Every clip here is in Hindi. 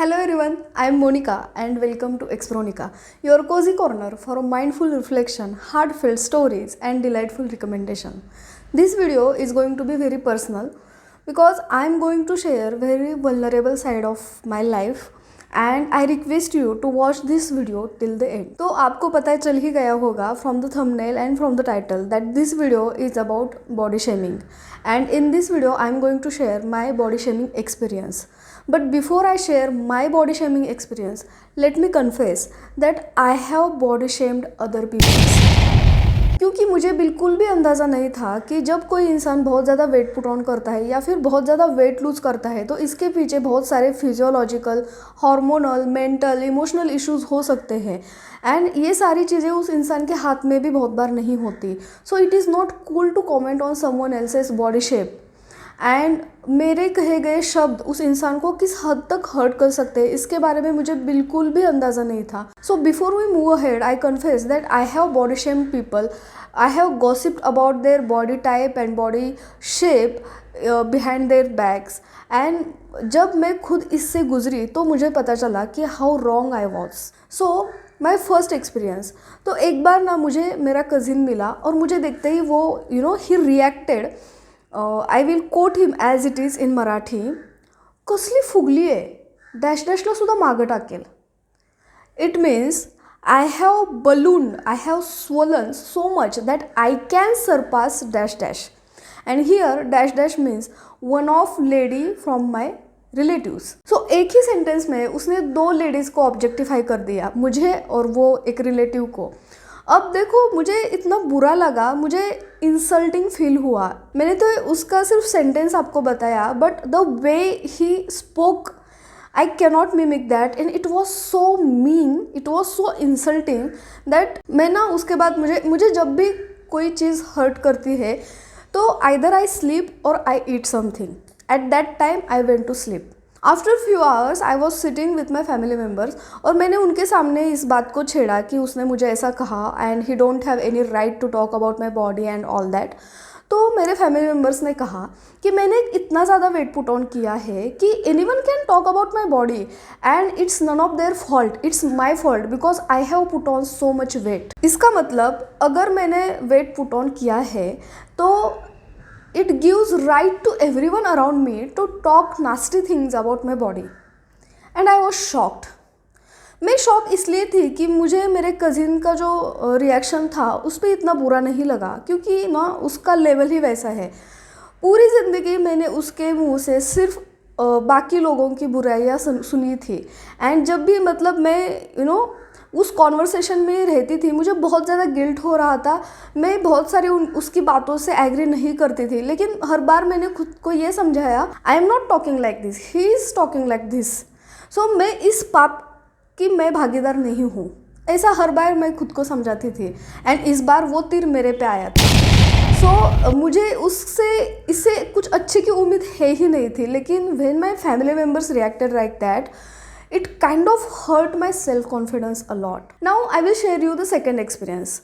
Hello everyone, I am Monica and welcome to Expronica, your cozy corner for a mindful reflection, heartfelt stories and delightful recommendation. This video is going to be very personal because I am going to share very vulnerable side of my life and I request you to watch this video till the end. तो आपको पता चल ही गया होगा from the thumbnail and from the title that this video is about body shaming, and in this video I am going to share my body shaming experience. But before I share my body shaming experience, let me confess that I have body shamed other people. क्योंकि मुझे बिल्कुल भी अंदाज़ा नहीं था कि जब कोई इंसान बहुत ज़्यादा वेट पुट ऑन करता है या फिर बहुत ज़्यादा वेट लूज़ करता है तो इसके पीछे बहुत सारे physiological, hormonal, mental, emotional issues हो सकते हैं एंड ये सारी चीज़ें उस इंसान के हाथ में भी बहुत बार नहीं होती. So it is not cool to comment on someone else's body shape and मेरे कहे गए शब्द उस इंसान को किस हद तक हर्ट कर सकते हैं इसके बारे में मुझे बिल्कुल भी अंदाज़ा नहीं था. So before we move ahead I confess that I have body shame people. I have gossiped about their body type and body shape behind their backs and जब मैं खुद इससे गुजरी तो मुझे पता चला कि how wrong I was. So my first experience, तो एक बार ना मुझे मेरा कज़िन मिला और मुझे देखते ही वो ही reacted. I will quote him as it is in Marathi. कसली फुगली आहे, डॅश डॅशला सुद्धा मागं टाकेल. It means I have ballooned, I have swollen so much that I can surpass dash dash. And here dash dash means one of lady from my relatives. So एक ही सेंटेंस में उसने दो लेडीज़ को ऑब्जेक्टिफाई कर दिया, मुझे और वो एक रिलेटिव को. अब देखो मुझे इतना बुरा लगा, मुझे इंसल्टिंग फील हुआ. मैंने तो उसका सिर्फ सेंटेंस आपको बताया but the way he spoke I cannot mimic that and it was so mean, it was so insulting that मैं ना उसके बाद मुझे जब भी कोई चीज़ हर्ट करती है तो आइदर आई स्लीप और I eat something. At that time I went to sleep. After few hours I was sitting with my family members और मैंने उनके सामने इस बात को छेड़ा कि उसने मुझे ऐसा कहा and he don't have any right to talk about my body and all that. तो मेरे फैमिली मेम्बर्स ने कहा कि मैंने इतना ज़्यादा वेट पुट ऑन किया है कि anyone can talk about my body and it's none of their fault, it's my fault because I have put on so much weight. इसका मतलब अगर मैंने वेट पुट ऑन किया है तो it gives right to everyone around me to talk nasty things about my body. And I was shocked. मैं शॉक इसलिए थी कि मुझे मेरे कज़िन का जो रिएक्शन था उस पर इतना बुरा नहीं लगा क्योंकि ना उसका लेवल ही वैसा है. पूरी ज़िंदगी मैंने उसके मुंह से सिर्फ बाकी लोगों की बुराइयाँ सुनी थी एंड जब भी मतलब मैं उस कॉन्वर्सेशन में रहती थी मुझे बहुत ज़्यादा गिल्ट हो रहा था. मैं बहुत सारी उसकी बातों से एग्री नहीं करती थी लेकिन हर बार मैंने खुद को ये समझाया I am not talking like this, he is talking like this. So मैं इस पाप की मैं भागीदार नहीं हूँ, ऐसा हर बार मैं खुद को समझाती थी एंड इस बार वो तीर मेरे पे आया था. सो मुझे इससे कुछ अच्छे की उम्मीद है ही नहीं थी. लेकिन when my family members reacted like that it kind of hurt my self-confidence a lot. Now I will share you the second experience.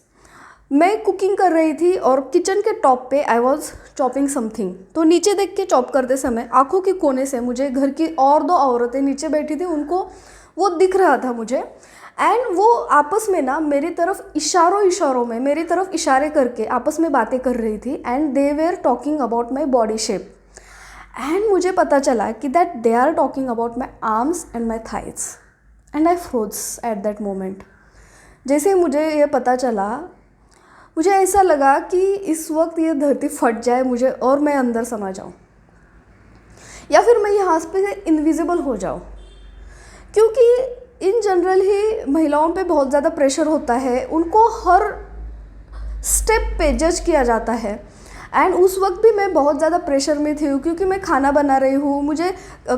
मैं कुकिंग कर रही थी और किचन के टॉप पे आई वॉज चॉपिंग समथिंग. तो नीचे देख के चॉप करते समय आंखों के कोने से मुझे घर की और दो औरतें नीचे बैठी थी, उनको वो दिख रहा था मुझे एंड वो आपस में ना मेरी तरफ इशारों में मेरी तरफ इशारे करके आपस में बातें कर रही थी and they were talking about my body shape. And मुझे पता चला कि that they are talking about my arms and my thighs and I froze at that moment. जैसे मुझे ये पता चला मुझे ऐसा लगा कि इस वक्त ये धरती फट जाए मुझे और मैं अंदर समा जाऊँ या फिर मैं यहाँ पे इनविजिबल हो जाऊँ. क्योंकि इन जनरल ही महिलाओं पे बहुत ज़्यादा प्रेशर होता है, उनको हर स्टेप पे जज किया जाता है एंड उस वक्त भी मैं बहुत ज़्यादा प्रेशर में थी क्योंकि मैं खाना बना रही हूँ. मुझे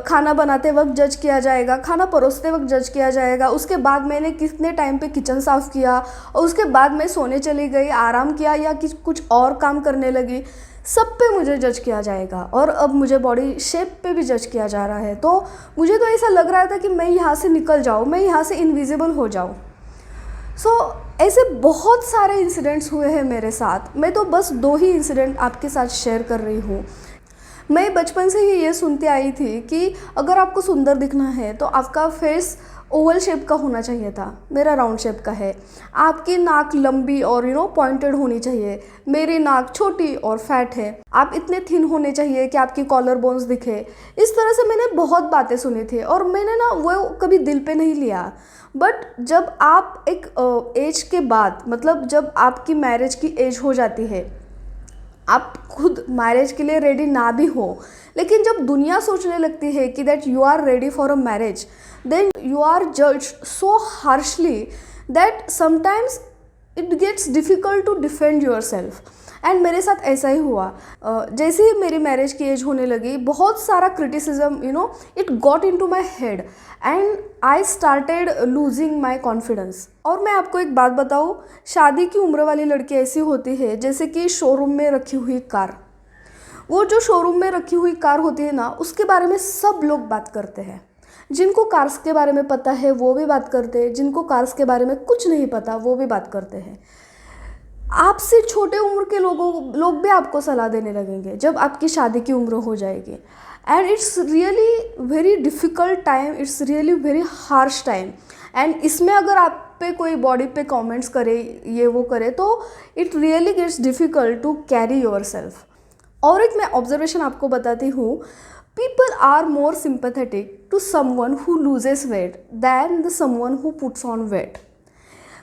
खाना बनाते वक्त जज किया जाएगा, खाना परोसते वक्त जज किया जाएगा, उसके बाद मैंने कितने टाइम पे किचन साफ़ किया और उसके बाद मैं सोने चली गई, आराम किया या कुछ और काम करने लगी, सब पे मुझे जज किया जाएगा. और अब मुझे बॉडी शेप पे भी जज किया जा रहा है. तो मुझे तो ऐसा लग रहा था कि मैं यहाँ से निकल जाऊँ, मैं यहाँ से इनविजिबल हो जाऊँ. सो ऐसे बहुत सारे इंसिडेंट्स हुए हैं मेरे साथ. मैं तो बस 2 ही इंसिडेंट आपके साथ शेयर कर रही हूँ. मैं बचपन से ही ये सुनती आई थी कि अगर आपको सुंदर दिखना है तो आपका फेस ओवल शेप का होना चाहिए था, मेरा राउंड शेप का है। आपकी नाक लंबी और पॉइंटेड होनी चाहिए, मेरी नाक छोटी और फैट है। आप इतने थिन होने चाहिए कि आपकी कॉलर बोन्स दिखे। इस तरह से मैंने बहुत बातें सुनी थी और मैंने ना वो कभी दिल पे नहीं लिया। बट जब आप एक एज के बाद, मतलब जब आपकी मैरिज की एज हो जाती है, आप खुद मैरिज के लिए रेडी ना भी हो, लेकिन जब दुनिया सोचने लगती है कि that you are ready for a marriage, then you are judged so harshly that sometimes it gets difficult to defend yourself. And मेरे साथ ऐसा ही हुआ। जैसे ही मेरी मैरिज की एज होने लगी, बहुत सारा criticism it got into my head and I started losing my confidence. और मैं आपको एक बात बताऊँ, शादी की उम्र वाली लड़की ऐसी होती है जैसे कि शोरूम में रखी हुई कार। वो जो शोरूम में रखी हुई कार होती है ना, उसके बारे में सब लोग बात करते हैं। जिनको कार्स के बारे में पता है वो भी बात करते हैं, जिनको कार्स के बारे में कुछ नहीं पता वो भी बात करते हैं। आपसे छोटे उम्र के लोग भी आपको सलाह देने लगेंगे जब आपकी शादी की उम्र हो जाएगी। And it's really very difficult time, it's really very harsh time. And इसमें अगर आप पे कोई बॉडी पे कमेंट्स करे, ये वो करे, तो it really gets difficult to carry yourself. और एक मैं ऑब्जर्वेशन आपको बताती हूँ, people are more sympathetic to someone who loses weight than the someone who puts on weight.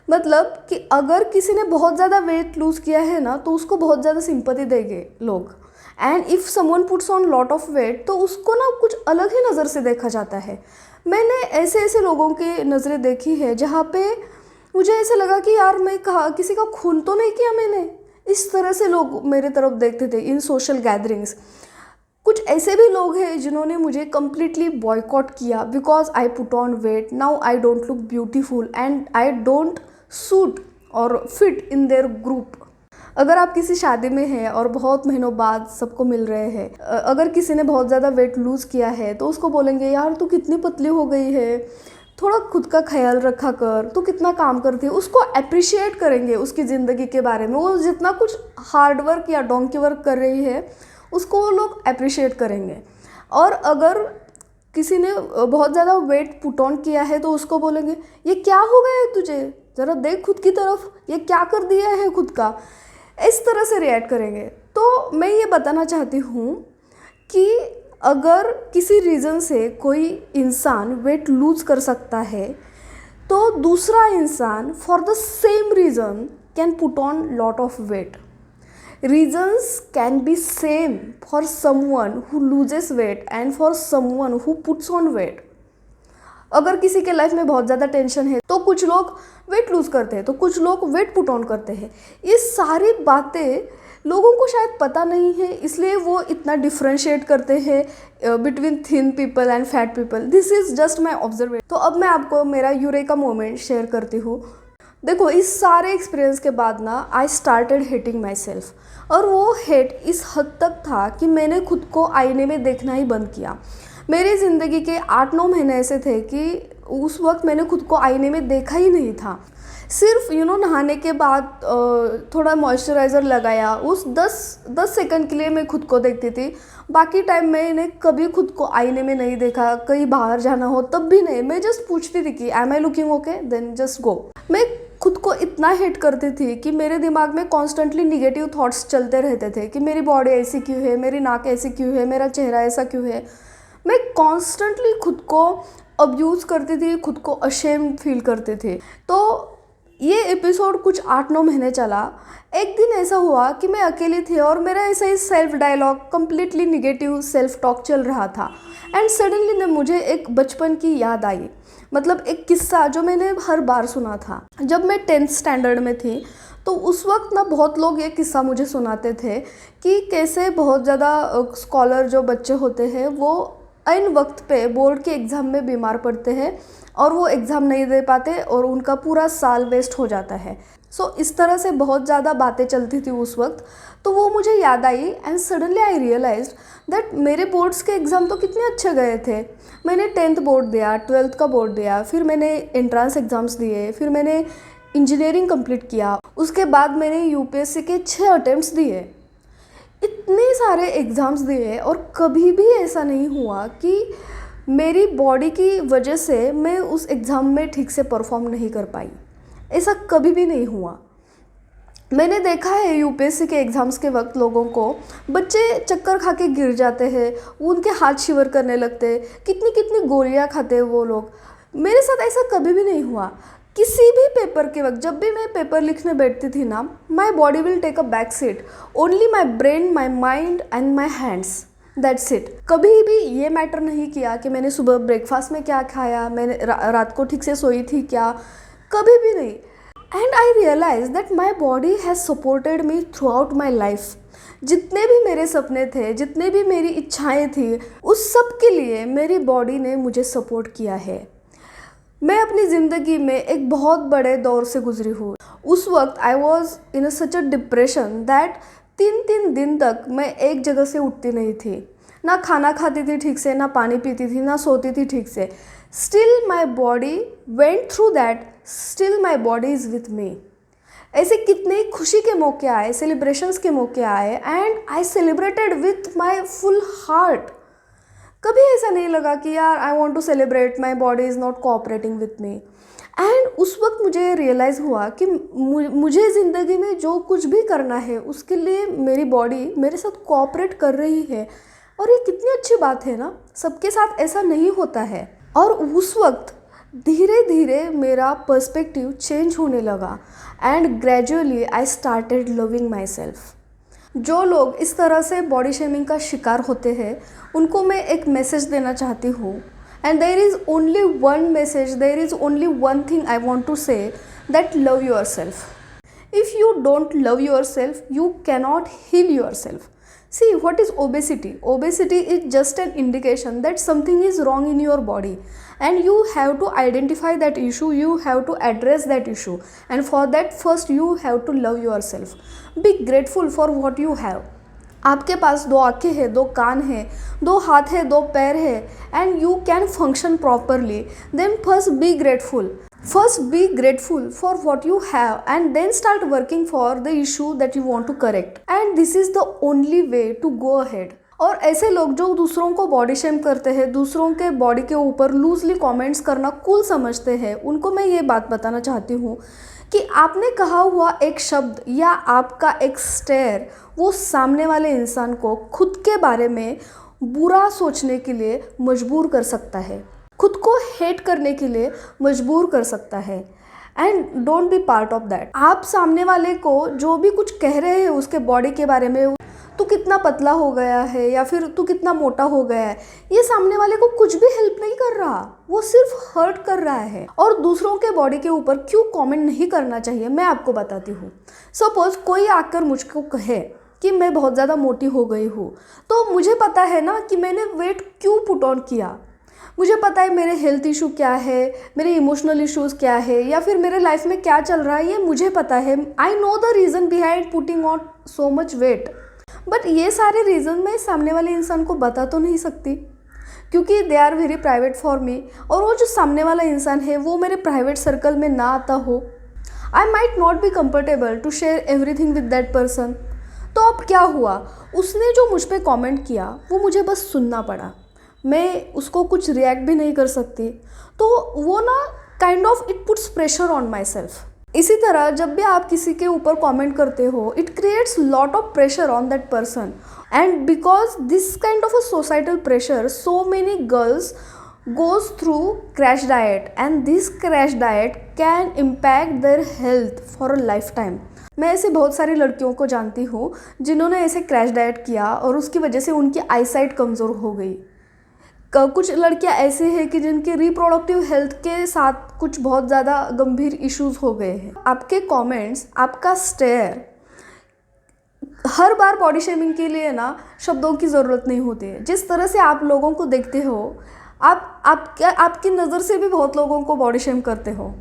मतलब कि अगर किसी ने बहुत ज़्यादा वेट लूज़ किया है ना, तो उसको बहुत ज़्यादा सिंपैथी देंगे लोग। And if someone puts on lot of weight, तो उसको ना कुछ अलग ही नज़र से देखा जाता है। मैंने ऐसे ऐसे लोगों की नज़रें देखी है जहाँ पे मुझे ऐसे लगा कि यार मैं किसी का खून तो नहीं किया मैंने। इस तरह से लोग मेरे तरफ देखते थे इन सोशल गैदरिंग्स। कुछ ऐसे भी लोग हैं जिन्होंने मुझे कम्प्लीटली बॉयकॉट किया because I put on weight. Now I don't look beautiful and I don't suit or fit in their group. अगर आप किसी शादी में हैं और बहुत महीनों बाद सबको मिल रहे हैं, अगर किसी ने बहुत ज़्यादा वेट लूज़ किया है तो उसको बोलेंगे यार तू कितनी पतली हो गई है, थोड़ा खुद का ख्याल रखा कर, तू कितना काम करती है। उसको अप्रिशिएट करेंगे उसकी ज़िंदगी के बारे में, वो जितना कुछ हार्ड वर्क या डोंकी वर्क कर रही है उसको वो लोग अप्रिशिएट करेंगे। और अगर किसी ने बहुत ज़्यादा वेट पुट ऑन किया है तो उसको बोलेंगे ये क्या हो गया है तुझे, ज़रा देख खुद की तरफ, ये क्या कर दिया है खुद का। इस तरह से रिएक्ट करेंगे। तो मैं ये बताना चाहती हूँ कि अगर किसी रीज़न से कोई इंसान वेट लूज़ कर सकता है, तो दूसरा इंसान for the same reason can put on lot of weight. Reasons can be same for someone who loses weight and for someone who puts on weight. अगर किसी के लाइफ में बहुत ज़्यादा टेंशन है तो कुछ लोग वेट लूज़ करते हैं, तो कुछ लोग वेट पुट ऑन करते हैं। ये सारी बातें लोगों को शायद पता नहीं है, इसलिए वो इतना डिफ्रेंशिएट करते हैं between thin people and fat people. This is just my observation. तो अब मैं आपको मेरा यूरेका मोमेंट शेयर करती हूँ। देखो, इस सारे एक्सपीरियंस के बाद ना I started hating my self. और वो हेट इस हद तक था कि मैंने खुद को आईने में देखना ही बंद किया। मेरी ज़िंदगी के 8-9 महीने ऐसे थे कि उस वक्त मैंने खुद को आईने में देखा ही नहीं था। सिर्फ नहाने के बाद थोड़ा मॉइस्चराइज़र लगाया, उस 10 सेकंड के लिए मैं खुद को देखती थी। बाकी टाइम मैंने कभी खुद को आईने में नहीं देखा। कहीं बाहर जाना हो तब भी नहीं। मैं जस्ट पूछती थी कि am I looking okay, then just go. मैं खुद को इतना हेट करती थी कि मेरे दिमाग में कॉन्स्टेंटली निगेटिव थॉट्स चलते रहते थे कि मेरी बॉडी ऐसी क्यों है, मेरी नाक ऐसी क्यों है, मेरा चेहरा ऐसा क्यों है। मैं कॉन्स्टेंटली खुद को अब्यूज़ करती थी, खुद को अशेम्ड फील करती थी। तो ये एपिसोड कुछ 8-9 महीने चला। एक दिन ऐसा हुआ कि मैं अकेली थी और मेरा ऐसा ही self dialogue, completely negative self talk चल रहा था। एंड सडनली ने मुझे एक बचपन की याद आई, मतलब एक किस्सा जो मैंने हर बार सुना था। जब मैं 10th स्टैंडर्ड में थी तो उस वक्त ना बहुत लोग ये किस्सा मुझे सुनाते थे कि कैसे बहुत ज़्यादा स्कॉलर जो बच्चे होते हैं वो ऐन वक्त पे बोर्ड के एग्ज़ाम में बीमार पड़ते हैं और वो एग्ज़ाम नहीं दे पाते और उनका पूरा साल वेस्ट हो जाता है। सो इस तरह से बहुत ज़्यादा बातें चलती थी उस वक्त। तो वो मुझे याद आई and suddenly I realised that मेरे बोर्ड्स के एग्ज़ाम तो कितने अच्छे गए थे। मैंने 10th बोर्ड दिया, 12th का बोर्ड दिया, फिर मैंने एंट्रेंस एग्ज़ाम्स दिए, फिर मैंने इंजीनियरिंग कंप्लीट किया, उसके बाद मैंने यूपीएससी के 6 अटेम्प्ट्स दिए। इतने सारे एग्ज़ाम्स दिए और कभी भी ऐसा नहीं हुआ कि मेरी बॉडी की वजह से मैं उस एग्ज़ाम में ठीक से परफॉर्म नहीं कर पाई। ऐसा कभी भी नहीं हुआ। मैंने देखा है यूपीएससी के एग्ज़ाम्स के वक्त लोगों को, बच्चे चक्कर खा के गिर जाते हैं, उनके हाथ शिवर करने लगते हैं, कितनी कितनी गोलियां खाते हैं वो लोग। मेरे साथ ऐसा कभी भी नहीं हुआ। किसी भी पेपर के वक्त जब भी मैं पेपर लिखने बैठती थी ना, my body will take a back seat, only my brain, my mind and my hands, that's it. कभी भी ये मैटर नहीं किया कि मैंने सुबह ब्रेकफास्ट में क्या खाया, मैंने रात को ठीक से सोई थी क्या, कभी भी नहीं। And I realise that my body has supported me throughout my life. जितने भी मेरे सपने थे, जितने भी मेरी इच्छाएं थी, उस सब के लिए मेरी बॉडी ने मुझे सपोर्ट किया है। मैं अपनी ज़िंदगी में एक बहुत बड़े दौर से गुजरी हूँ। उस वक्त I was in such a depression that 3 दिन तक मैं एक जगह से उठती नहीं थी, ना खाना खाती थी ठीक से, ना पानी पीती थी, ना सोती थी ठीक से। Still my body went through that, still my body is with me. ऐसे कितने खुशी के मौके आए, सेलिब्रेशंस के मौके आए, and I celebrated with my full heart. कभी ऐसा नहीं लगा कि यार I want to celebrate, my body is not cooperating with me. And उस वक्त मुझे रियलाइज़ हुआ कि मुझे ज़िंदगी में जो कुछ भी करना है उसके लिए मेरी बॉडी मेरे साथ कोऑपरेट कर रही है, और ये कितनी अच्छी बात है ना। सबके साथ ऐसा नहीं होता है। और उस वक्त धीरे धीरे मेरा पर्सपेक्टिव चेंज होने लगा, and gradually I started loving my self. जो लोग इस तरह से बॉडी शेमिंग का शिकार होते हैं उनको मैं एक मैसेज देना चाहती हूँ, and there is only one message, there is only one thing I want to say, that love yourself. If you don't love yourself, you cannot heal yourself. See, what is obesity? Obesity is just an indication that something is wrong in your body, and you have to identify that issue, you have to address that issue, and for that first you have to love yourself. Be grateful for what you have. आपके पास 2 आँखें हैं, 2 कान हैं, 2 हाथ है, 2 पैर है, and you can function properly. Then first be grateful. First be grateful for what you have, and then start working for the issue that you want to correct. And this is the only way to go ahead. और ऐसे लोग जो दूसरों को बॉडी शेम करते हैं, दूसरों के बॉडी के ऊपर लूजली कमेंट्स करना कूल समझते हैं, उनको मैं ये बात बताना चाहती हूँ कि आपने कहा हुआ एक शब्द या आपका एक स्टेयर वो सामने वाले इंसान को खुद के बारे में बुरा सोचने के लिए मजबूर कर सकता है, खुद को हेट करने के लिए मजबूर कर सकता है। And don't be part of that. आप सामने वाले को जो भी कुछ कह रहे हैं उसके बॉडी के बारे में, तू कितना पतला हो गया है या फिर तू कितना मोटा हो गया है, ये सामने वाले को कुछ भी हेल्प नहीं कर रहा, वो सिर्फ हर्ट कर रहा है। और दूसरों के बॉडी के ऊपर क्यों कमेंट नहीं करना चाहिए, मैं आपको बताती हूँ। सपोज कोई आकर मुझको कहे कि मैं बहुत ज़्यादा मोटी हो गई हूँ, तो मुझे पता है ना कि मैंने वेट क्यों पुट ऑन किया, मुझे पता है मेरे हेल्थ इशू क्या है, मेरे इमोशनल इश्यूज़ क्या है, या फिर मेरे लाइफ में क्या चल रहा है, ये मुझे पता है। I know the reason behind putting on so much weight, but ये सारे रीज़न मैं सामने वाले इंसान को बता तो नहीं सकती, क्योंकि they are very private for me, और वो जो सामने वाला इंसान है वो मेरे प्राइवेट सर्कल में ना आता हो। I might not be comfortable to share everything with that person. तो अब क्या हुआ, उसने जो मुझ पर कॉमेंट किया वो मुझे बस सुनना पड़ा, मैं उसको कुछ रिएक्ट भी नहीं कर सकती। तो वो ना kind of it puts pressure on my self. इसी तरह जब भी आप किसी के ऊपर कमेंट करते हो, it creates lot of pressure on that person, and because this kind of a societal pressure, so many girls goes through crash diet, and this crash diet can impact their health for a lifetime. मैं ऐसे बहुत सारी लड़कियों को जानती हूँ जिन्होंने ऐसे क्रैश डाइट किया और उसकी वजह से उनकी आईसाइट कमज़ोर हो गई। कुछ लड़कियां ऐसे हैं कि जिनके रिप्रोडक्टिव हेल्थ के साथ कुछ बहुत ज़्यादा गंभीर इश्यूज हो गए हैं। आपके कमेंट्स, आपका स्टेयर, हर बार बॉडी शेमिंग के लिए ना शब्दों की ज़रूरत नहीं होती है। जिस तरह से आप लोगों को देखते हो, आपकी नज़र से भी बहुत लोगों को बॉडी शेम करते हो,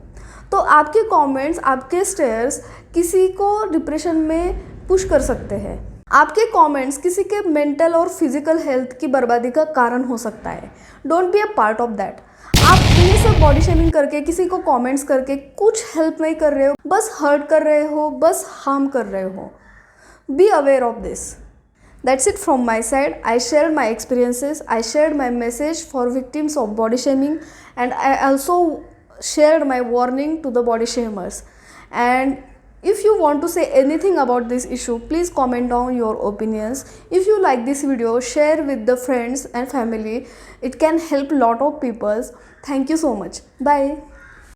तो आपके कमेंट्स, आपके स्टेयर्स किसी को डिप्रेशन में पुश कर सकते हैं। आपके कमेंट्स किसी के मेंटल और फिजिकल हेल्थ की बर्बादी का कारण हो सकता है। Don't be a part of that. आप ये सब बॉडी शेमिंग करके, किसी को कमेंट्स करके कुछ हेल्प नहीं कर रहे हो, बस हर्ट कर रहे हो, बस हार्म कर रहे हो। Be aware of this. That's it from my side. I shared my experiences, I shared my message for victims of body shaming, and I also shared my warning to the body shamers. And if you want to say anything about this issue, please comment down your opinions. If you like this video, share with the friends and family. It can help lot of people. Thank you so much. Bye.